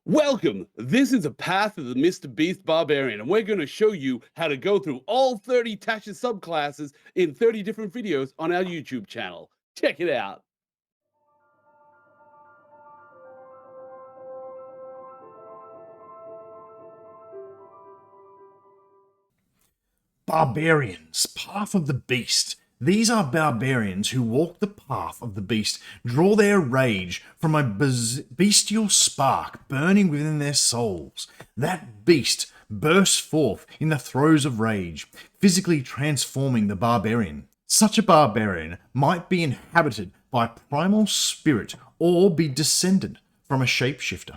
Welcome! This is a Path of the Mr. Beast Barbarian, and we're going to show you how to go through all 30 Tasha subclasses in 30 different videos on our YouTube channel. Check it out! Barbarians, Path of the Beast. These are barbarians who walk the path of the beast, draw their rage from a bestial spark burning within their souls. That beast bursts forth in the throes of rage, physically transforming the barbarian. Such a barbarian might be inhabited by a primal spirit or be descended from a shapeshifter.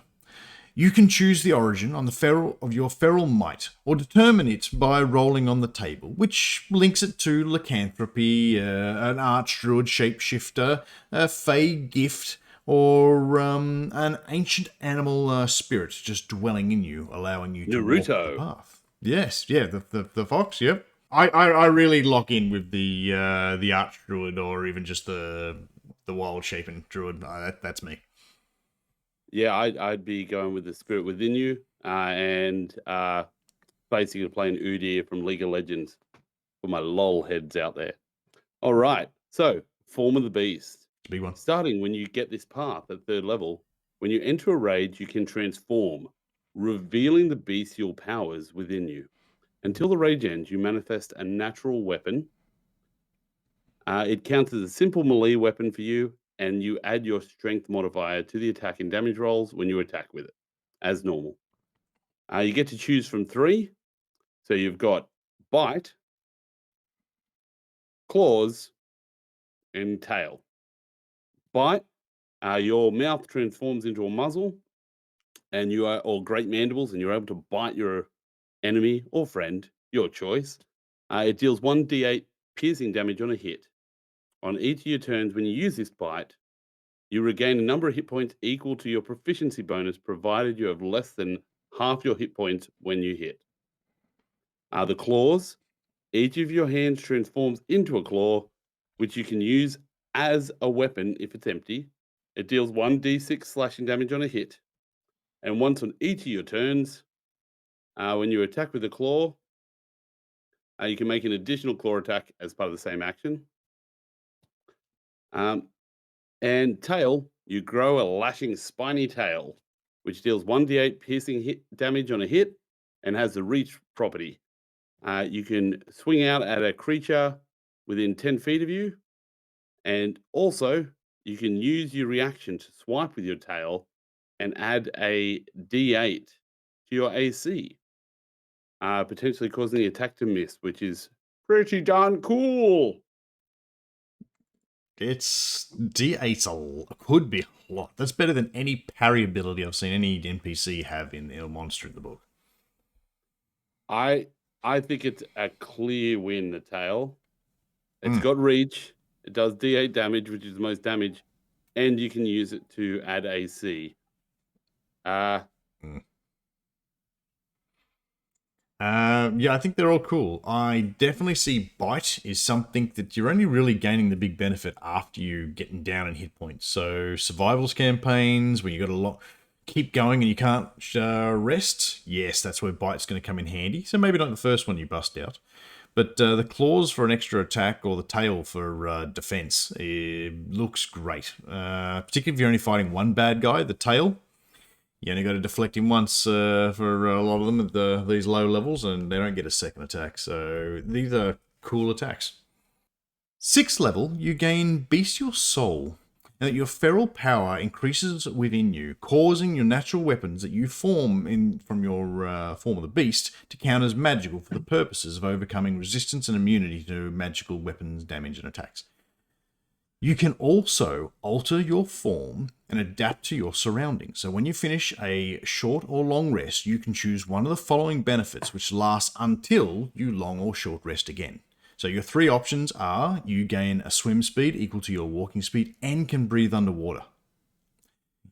You can choose the origin on the feral of your feral might, or determine it by rolling on the table, which links it to lycanthropy, an archdruid shapeshifter, a fey gift, or an ancient animal spirit just dwelling in you, allowing you to walk the path. Yes, yeah, the fox, yep. I really lock in with the archdruid, or even just the wild shaping druid. That's me. Yeah, I'd be going with the spirit within you, and basically playing Udyr from League of Legends for my lol heads out there. All right, so form of the beast. Big one. Starting when you get this path at 3rd level, when you enter a rage, you can transform, revealing the bestial powers within you. Until the rage ends, you manifest a natural weapon. It counts as a simple melee weapon for you, and you add your strength modifier to the attack and damage rolls when you attack with it, as normal. You get to choose from 3. So you've got bite, claws, and tail. Bite, your mouth transforms into a muzzle, and you are or great mandibles, and you're able to bite your enemy or friend, your choice. It deals 1d8 piercing damage on a hit. On each of your turns, when you use this bite, you regain a number of hit points equal to your proficiency bonus, provided you have less than half your hit points when you hit. The claws, each of your hands transforms into a claw, which you can use as a weapon if it's empty. It deals 1d6 slashing damage on a hit. And once on each of your turns, when you attack with a claw, you can make an additional claw attack as part of the same action. And tail, you grow a lashing spiny tail, which deals 1d8 piercing hit damage on a hit and has the reach property. You can swing out at a creature within 10 feet of you, and also you can use your reaction to swipe with your tail and add a d8 to your AC, potentially causing the attack to miss, which is pretty darn cool. It's D8 could be a lot. That's better than any parry ability I've seen any NPC have in a monster in the book. I think it's a clear win, the tail. It's got reach. It does D8 damage, which is the most damage, and you can use it to add AC. Yeah, I think they're all cool. I definitely see Bite is something that you're only really gaining the big benefit after you getting down in hit points. So survivals campaigns, when you got a lot, keep going and you can't rest, yes, that's where Bite's going to come in handy. So maybe not the first one you bust out. But the claws for an extra attack or the tail for defense looks great. Particularly if you're only fighting one bad guy, the tail. You only got to deflect him once for a lot of them at these low levels, and they don't get a second attack. So these are cool attacks. 6th level, you gain Bestial Soul. Now, your feral power increases within you, causing your natural weapons that you form from your form of the beast to count as magical for the purposes of overcoming resistance and immunity to magical weapons, damage, and attacks. You can also alter your form and adapt to your surroundings. So when you finish a short or long rest, you can choose one of the following benefits, which lasts until you long or short rest again. So your 3 options are: you gain a swim speed equal to your walking speed and can breathe underwater.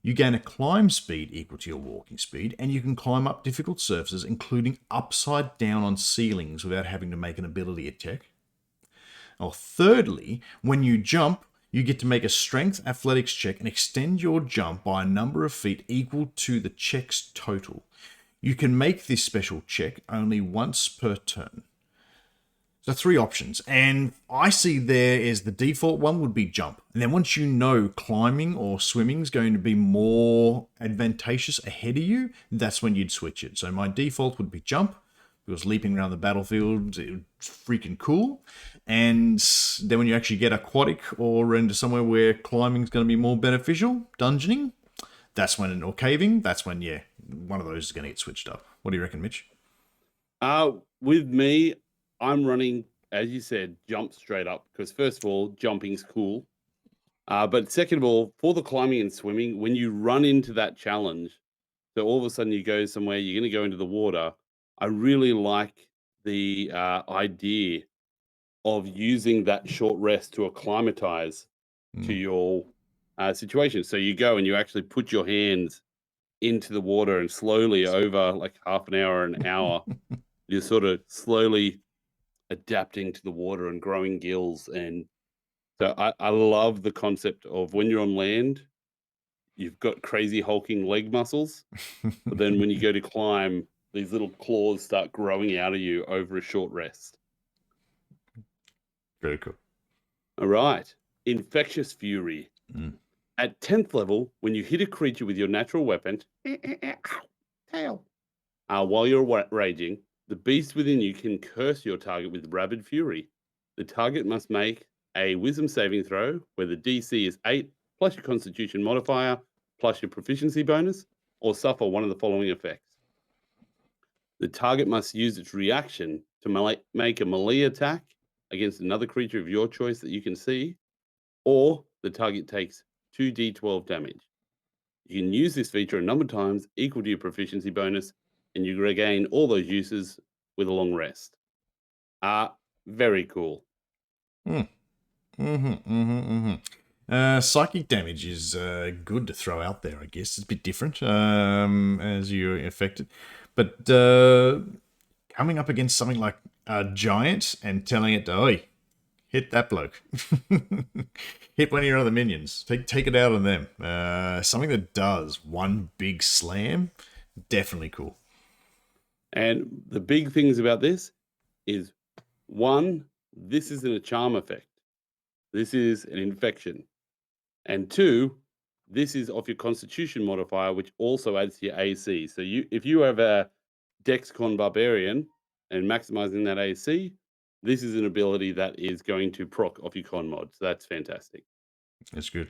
You gain a climb speed equal to your walking speed, and you can climb up difficult surfaces, including upside down on ceilings without having to make an ability check. Or thirdly, when you jump, You get to make a strength athletics check and extend your jump by a number of feet equal to the check's total. You can make this special check only once per turn. So 3 options, and I see there is the default one would be jump. And then once you know climbing or swimming is going to be more advantageous ahead of you, that's when you'd switch it. So my default would be jump, because leaping around the battlefield is freaking cool. And then when you actually get aquatic or into somewhere where climbing is going to be more beneficial, dungeoning, that's when, or caving, that's when, yeah, one of those is going to get switched up. What do you reckon, Mitch? With me, I'm running, as you said, jump straight up because first of all, jumping's cool. But second of all, for the climbing and swimming, when you run into that challenge, so all of a sudden you go somewhere, you're going to go into the water. I really like the idea of using that short rest to acclimatize to your situation. So you go and you actually put your hands into the water and slowly over like half an hour, an hour, you're sort of slowly adapting to the water and growing gills. And so I love the concept of when you're on land, you've got crazy hulking leg muscles, but then when you go to climb, these little claws start growing out of you over a short rest. Very cool. All right. Infectious Fury. At 10th level, when you hit a creature with your natural weapon, tail, while you're raging, the beast within you can curse your target with rabid fury. The target must make a wisdom saving throw where the DC is 8 plus your constitution modifier plus your proficiency bonus, or suffer one of the following effects. The target must use its reaction to make a melee attack against another creature of your choice that you can see, or the target takes 2d12 damage. You can use this feature a number of times equal to your proficiency bonus, and you regain all those uses with a long rest. Very cool. Psychic damage is good to throw out there, I guess. It's a bit different as you're affected. But coming up against something like a giant and telling it, oi, hit that bloke. Hit one of your other minions. Take it out on them. Something that does one big slam, definitely cool. And the big things about this is, one, this isn't a charm effect. This is an infection. And two, this is off your constitution modifier, which also adds to your AC. So if you have a Dexcon Barbarian and maximizing that AC, this is an ability that is going to proc off your con mod. So that's fantastic. That's good.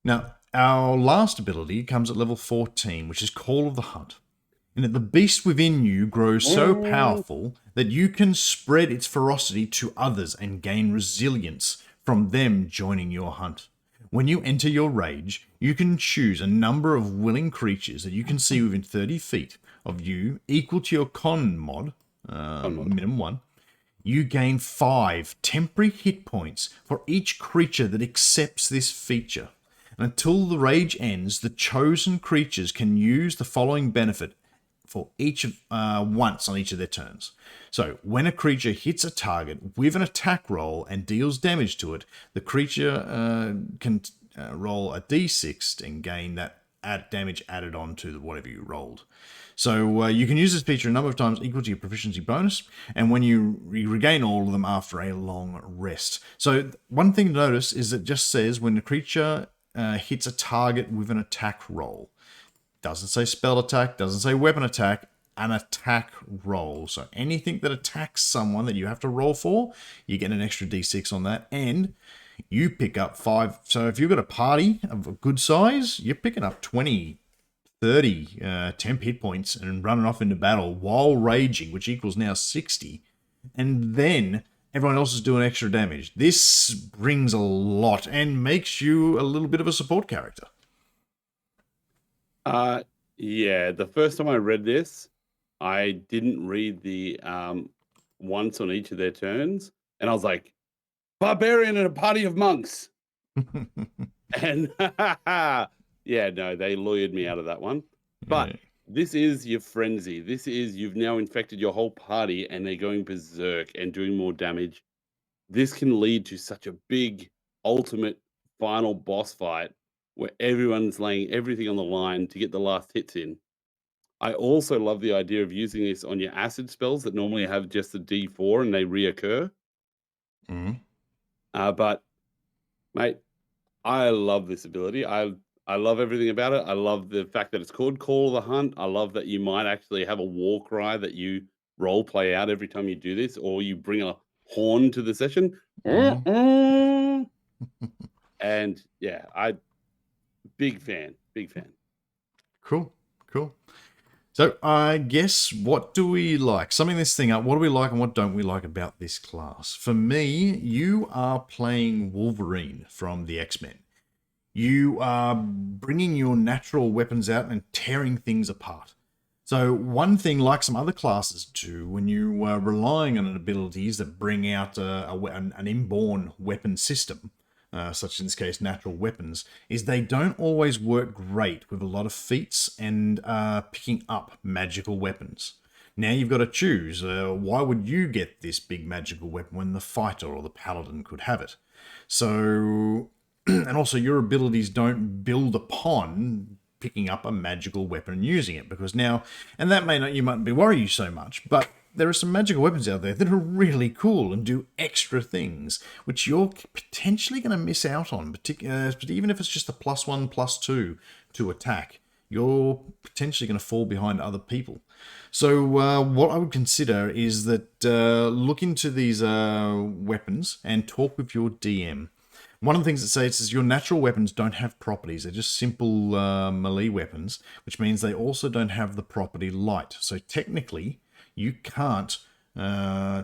Now, our last ability comes at level 14, which is Call of the Hunt. And the beast within you grows so powerful that you can spread its ferocity to others and gain resilience from them joining your hunt. When you enter your rage, you can choose a number of willing creatures that you can see within 30 feet of you, equal to your con mod, minimum 1. You gain 5 temporary hit points for each creature that accepts this feature. And until the rage ends, the chosen creatures can use the following benefit for each once on each of their turns. So when a creature hits a target with an attack roll and deals damage to it, the creature can roll a d6 and gain that damage added on to whatever you rolled. So you can use this feature a number of times equal to your proficiency bonus, and when you regain all of them after a long rest. So one thing to notice is it just says when the creature hits a target with an attack roll. Doesn't say spell attack, doesn't say weapon attack, an attack roll. So anything that attacks someone that you have to roll for, you get an extra d6 on that, and you pick up 5. So if you've got a party of a good size, you're picking up 20, 30 temp hit points and running off into battle while raging, which equals now 60. And then everyone else is doing extra damage. This brings a lot and makes you a little bit of a support character. Yeah, the first time I read this, I didn't read the once on each of their turns, and I was like, Barbarian and a party of monks. And yeah, no, they lured me out of that one. But this is your frenzy. This is, you've now infected your whole party and they're going berserk and doing more damage. This can lead to such a big ultimate final boss fight where everyone's laying everything on the line to get the last hits in. I also love the idea of using this on your acid spells that normally have just a D4 and they reoccur. Mhm. But mate, I love this ability. I love everything about it. I love the fact that it's called Call of the Hunt. I love that you might actually have a war cry that you role play out every time you do this, or you bring a horn to the session. Mhm. And yeah, I big fan, big fan. Cool. Cool. So I guess what do we like? Summing this thing up, what do we like and what don't we like about this class? For me, you are playing Wolverine from the X-Men. You are bringing your natural weapons out and tearing things apart. So one thing, like some other classes do, when you are relying on abilities that bring out an inborn weapon system, such in this case natural weapons, is they don't always work great with a lot of feats and picking up magical weapons. Now you've got to choose. Why would you get this big magical weapon when the fighter or the paladin could have it? So, and also your abilities don't build upon picking up a magical weapon and using it, because now, and that may not, you might be worry you so much, but there are some magical weapons out there that are really cool and do extra things, which you're potentially going to miss out on, even if it's just a +1, +2 to attack. You're potentially going to fall behind other people. So what I would consider is that look into these weapons and talk with your DM. One of the things it says is your natural weapons don't have properties. They're just simple melee weapons, which means they also don't have the property light. So technically, you can't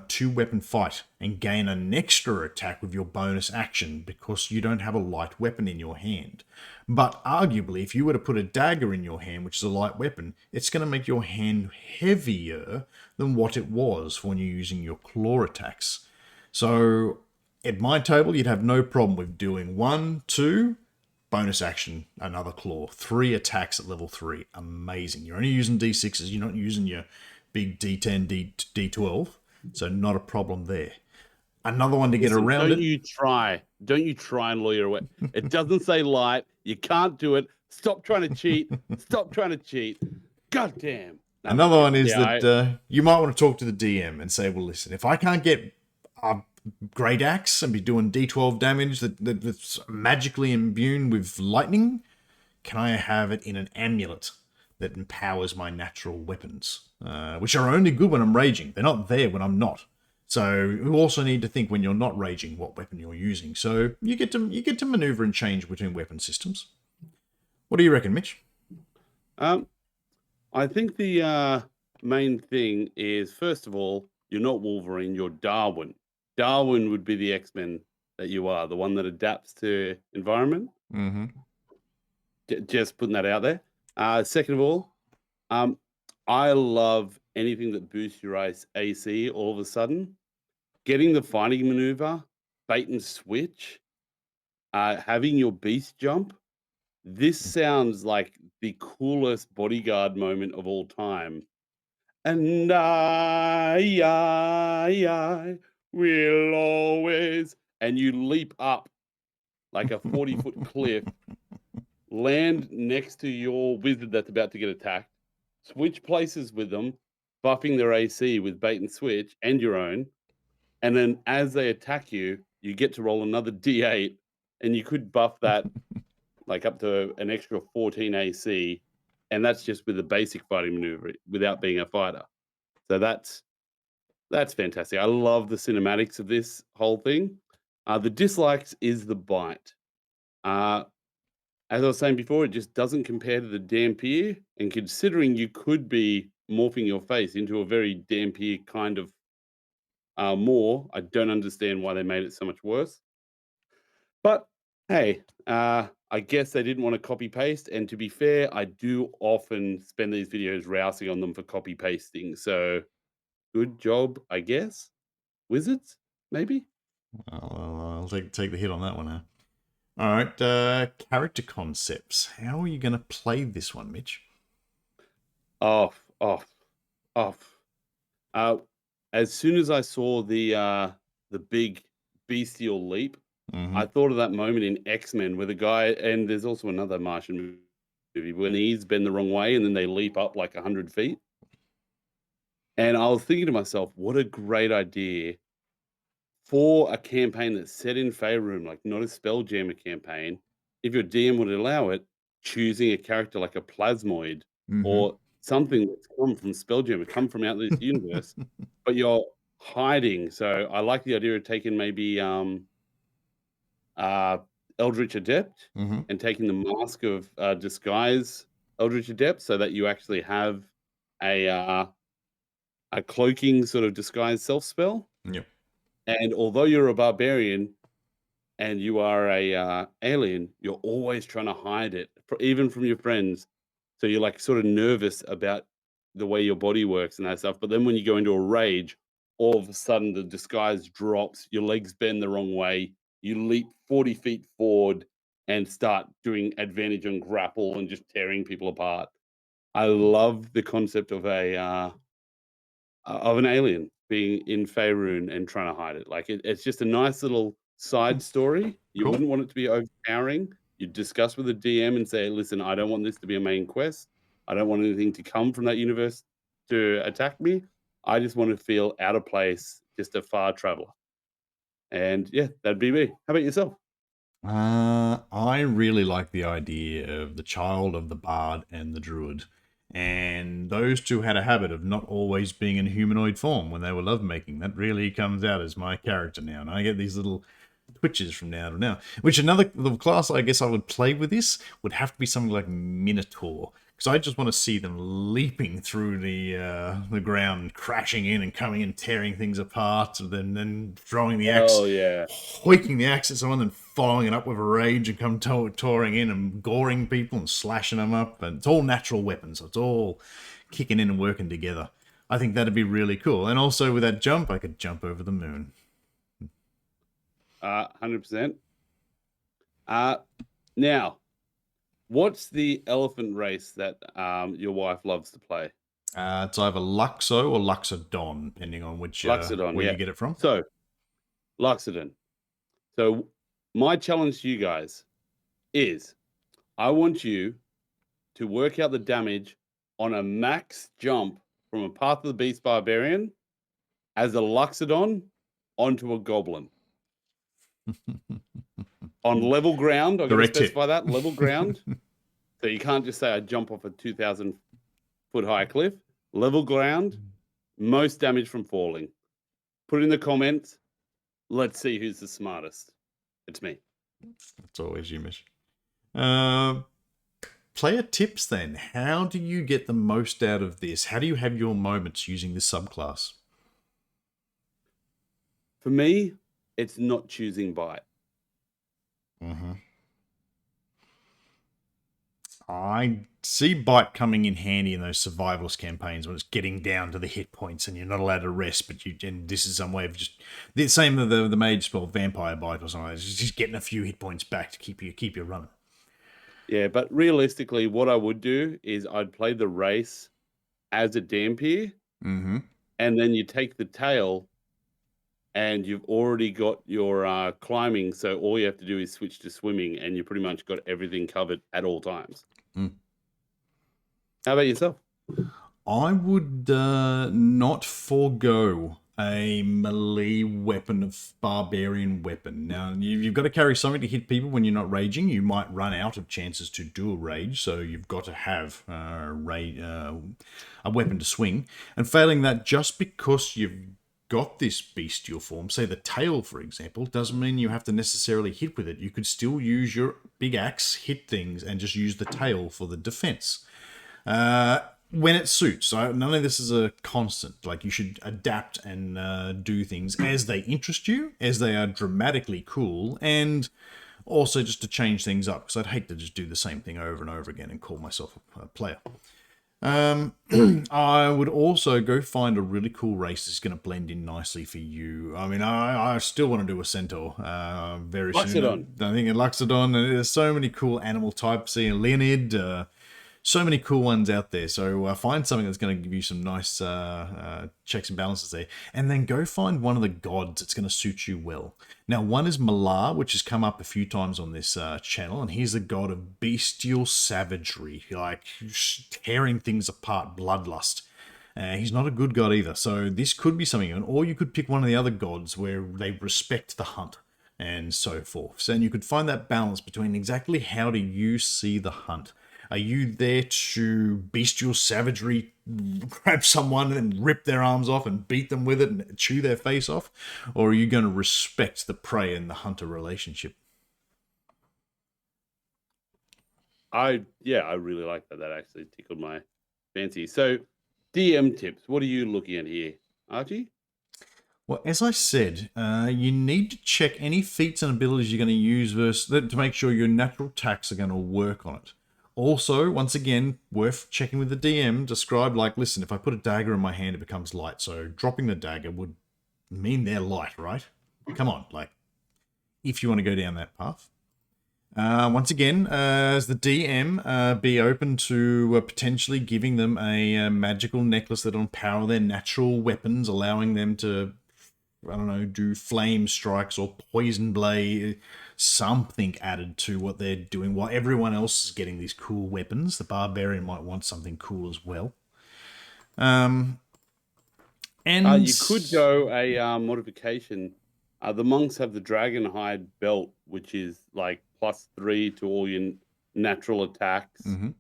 two-weapon fight and gain an extra attack with your bonus action because you don't have a light weapon in your hand. But arguably, if you were to put a dagger in your hand, which is a light weapon, it's going to make your hand heavier than what it was when you're using your claw attacks. So at my table, you'd have no problem with doing 1, 2, bonus action, another claw, 3 attacks at level 3. Amazing. You're only using D6s, you're not using your big D10, D12, so not a problem there. Another one to get Listen, around it. don't you try and lawyer away. It doesn't say light. You can't do it. Stop trying to cheat. Stop trying to cheat. God damn. No, mate, Another one is yeah, that you might want to talk to the DM and say, well, listen, if I can't get a great axe and be doing D12 damage that's magically imbued with lightning, can I have it in an amulet that empowers my natural weapons, which are only good when I'm raging. They're not there when I'm not. So you also need to think when you're not raging what weapon you're using. So you get to maneuver and change between weapon systems. What do you reckon, Mitch? um, I think the main thing is, first of all, you're not Wolverine, you're Darwin. Darwin would be the X-Men that you are, the one that adapts to environment. Mm-hmm. Just putting that out there. Second of all, um, I love anything that boosts your AC all of a sudden. Getting the fighting maneuver, bait and switch, having your beast jump. This sounds like the coolest bodyguard moment of all time. And I will always. And you leap up like a 40-foot cliff, land next to your wizard that's about to get attacked, switch places with them, buffing their AC with bait and switch and your own. And then as they attack you, you get to roll another D8, and you could buff that like up to an extra 14 AC. And that's just with a basic fighting maneuver without being a fighter. So that's fantastic. I love the cinematics of this whole thing. The dislikes is the bite. Uh, as I was saying before, it just doesn't compare to the Dampier. And considering you could be morphing your face into a very Dampier kind of more, I don't understand why they made it so much worse. But hey, I guess they didn't want to copy paste. And to be fair, I do often spend these videos rousing on them for copy pasting. So good job, I guess. Wizards, maybe? I'll take the hit on that one, huh? All right, character concepts. How are you going to play this one, Mitch? Off, off, off. Uh, as soon as I saw the big bestial leap, Mm-hmm. I thought of that moment in X-Men where the guy, and there's also another Martian movie when he's been the wrong way and then they leap up like 100 feet. And I was thinking to myself, what a great idea for a campaign that's set in Faerun, like not a Spelljammer campaign. If your DM would allow it, choosing a character like a Plasmoid Mm-hmm. or something that's come from Spelljammer, come from out of this universe, but you're hiding. So I like the idea of taking maybe uh, Eldritch Adept Mm-hmm. and taking the mask of disguise Eldritch Adept, so that you actually have a uh, a cloaking sort of disguise self spell. Yep. And although you're a barbarian and you are a alien, you're always trying to hide it, even from your friends. So you're like sort of nervous about the way your body works and that stuff. But then when you go into a rage, all of a sudden the disguise drops, your legs bend the wrong way, you leap 40 feet forward and start doing advantage on grapple and just tearing people apart. I love the concept of an alien being in Faerun and trying to hide it. Like it's just a nice little side story. You Cool. wouldn't want it to be overpowering. You discuss with the DM and say, "Listen, I don't want this to be a main quest. I don't want anything to come from that universe to attack me. I just want to feel out of place, just a far traveler." And yeah, that'd be me. How about yourself? I really like the idea of the child of the bard and the druid. And those two had a habit of not always being in humanoid form when they were lovemaking. That really comes out as my character now. And I get these little twitches from now to now. Which another the class I guess I would play with this would have to be something like Minotaur. Because I just want to see them leaping through the ground, crashing in and coming and tearing things apart, and then throwing the axe, Oh yeah. hoiking the axe at someone, and following it up with a rage and come touring in and goring people and slashing them up. And it's all natural weapons, so it's all kicking in and working together. I think that'd be really cool. And also with that jump, I could jump over the moon. 100%. Uh, now, what's the elephant race that your wife loves to play? It's either Luxo or Luxodon, depending on which Luxodon, where you yeah. get it from. So, Luxodon. So, my challenge to you guys is I want you to work out the damage on a max jump from a Path of the Beast Barbarian as a Luxodon onto a Goblin. On level ground, I've got to Direct hit. specify that level ground. So, you can't just say I jump off a 2,000-foot high cliff. Level ground, most damage from falling. Put in the comments. Let's see who's the smartest. It's me. It's always you, Mish. Uh, Player tips then. How do you get the most out of this? How do you have your moments using this subclass? For me, it's not choosing bite. Mm-hmm. I see Bite coming in handy in those survivalist campaigns when it's getting down to the hit points and you're not allowed to rest, but and this is some way of just the same with the mage spell Vampire Bite or something. It's just getting a few hit points back to keep you running. Yeah, but realistically, what I would do is I'd play the race as a Dampier, Mm-hmm. and then you take the tail, and you've already got your climbing. So all you have to do is switch to swimming, and you pretty much got everything covered at all times. Mm. How about yourself? I would not forego a melee weapon of barbarian weapon. Now, you've got to carry something to hit people when you're not raging. You might run out of chances to do a rage, so you've got to have a weapon to swing. And failing that, just because you've got this bestial form, say the tail, for example, doesn't mean you have to necessarily hit with it. You could still use your big axe, hit things, and just use the tail for the defense. When it suits. So none of this is a constant. Like, you should adapt and do things as they interest you, as they are dramatically cool, and also just to change things up, because I'd hate to just do the same thing over and over again and call myself a player. I would also go find a really cool race that's going to blend in nicely for you. I mean, I still want to do a centaur very Luxodon. soon. I think in Luxodon, there's so many cool animal types. Leonid, So many cool ones out there. So find something that's going to give you some nice checks and balances there, and then go find one of the gods that's going to suit you well. Now, one is Malar, which has come up a few times on this channel, and he's the god of bestial savagery, like tearing things apart, bloodlust. He's not a good god either, so this could be something. Or you could pick one of the other gods where they respect the hunt and so forth. So, and you could find that balance between exactly how do you see the hunt. Are you there to bestial savagery, grab someone and rip their arms off and beat them with it and chew their face off? Or are you going to respect the prey and the hunter relationship? I really like that. That actually tickled my fancy. So, DM tips. What are you looking at here, Archie? Well, as I said, you need to check any feats and abilities you're going to use to make sure your natural attacks are going to work on it. Also, once again, worth checking with the DM, describe like, listen, if I put a dagger in my hand, it becomes light. So dropping the dagger would mean they're light, right? Come on, like, if you want to go down that path. Once again, as the DM, be open to potentially giving them a magical necklace that'll empower their natural weapons, allowing them to, I don't know, do flame strikes or poison blade, something added to what they're doing while everyone else is getting these cool weapons. The Barbarian might want something cool as well. And You could go a modification. The monks have the dragon hide belt, which is like +3 to all your natural attacks, Mhm.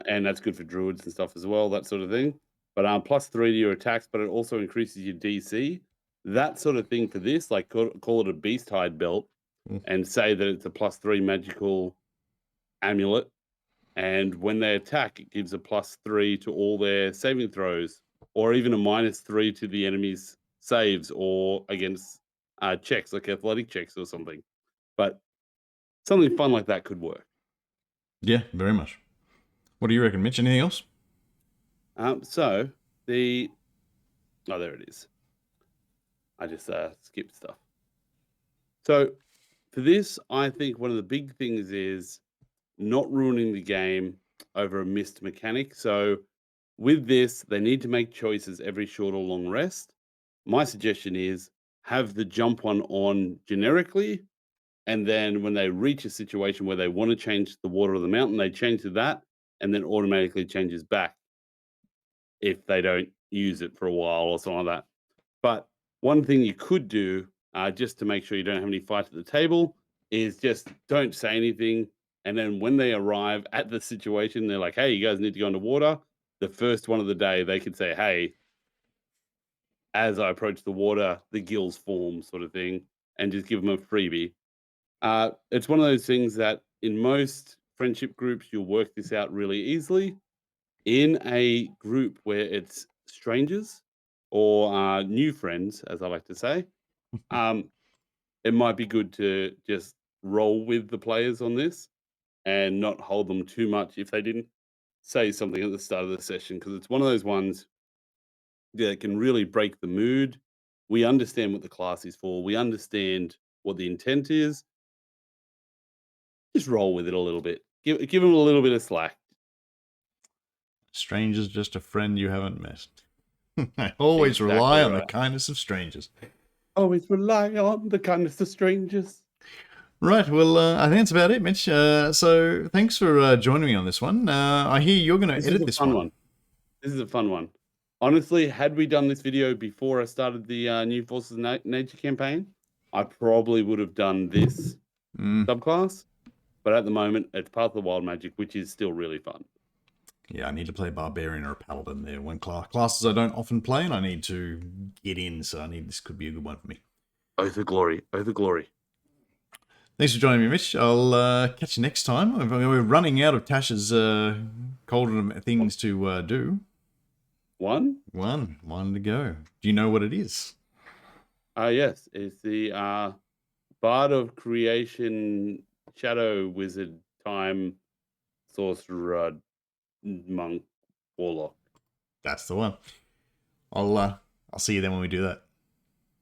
and that's good for druids and stuff as well, that sort of thing. But +3 to your attacks, but it also increases your DC. That sort of thing for this, like call it a beast hide belt, Mm. and say that it's a +3 magical amulet, and when they attack, it gives a +3 to all their saving throws, or even a -3 to the enemy's saves or against checks, like athletic checks or something. But something fun like that could work. Yeah, very much. What do you reckon, Mitch? Anything else? So the there it is. I just skipped stuff. So for this, I think one of the big things is not ruining the game over a missed mechanic. So with this, they need to make choices every short or long rest. My suggestion is have the jump one on generically, and then when they reach a situation where they want to change the water of the mountain, they change to that, and then automatically changes back if they don't use it for a while or something like that. But one thing you could do, just to make sure you don't have any fight at the table, is just don't say anything. And then when they arrive at the situation, they're like, "Hey, you guys need to go underwater." The first one of the day, they could say, "Hey, as I approach the water, the gills form," sort of thing, and just give them a freebie. It's one of those things that in most friendship groups, you'll work this out really easily. In a group where it's strangers or new friends, as I like to say, um, it might be good to just roll with the players on this and not hold them too much if they didn't say something at the start of the session, because it's one of those ones that can really break the mood. We understand what the class is for. We understand what the intent is. Just roll with it a little bit. Give them a little bit of slack. Stranger's just a friend you haven't met. I always rely Exactly on the right. kindness of strangers. Always rely on the kindness of strangers. Right, well, I think that's about it, Mitch. So thanks for joining me on this one. I hear you're going to This is edit a this fun one. one. This is a fun one. Honestly, had we done this video before I started the New Forces Nature campaign, I probably would have done this Mm, subclass. But at the moment, it's part of the Wild Magic, which is still really fun. yeah, I need to play Barbarian or a Paladin there. One classes I don't often play, and I need to get in, so this could be a good one for me. Oath of Glory. Oath of Glory. Thanks for joining me, Mitch. I'll catch you next time. We're running out of Tasha's Cauldron things to do. One? One to go. Do you know what it is? Yes. It's the Bard of Creation, Shadow Wizard, Time, Sorcerer, Monk, Warlock. That's the one. I'll see you then when we do that.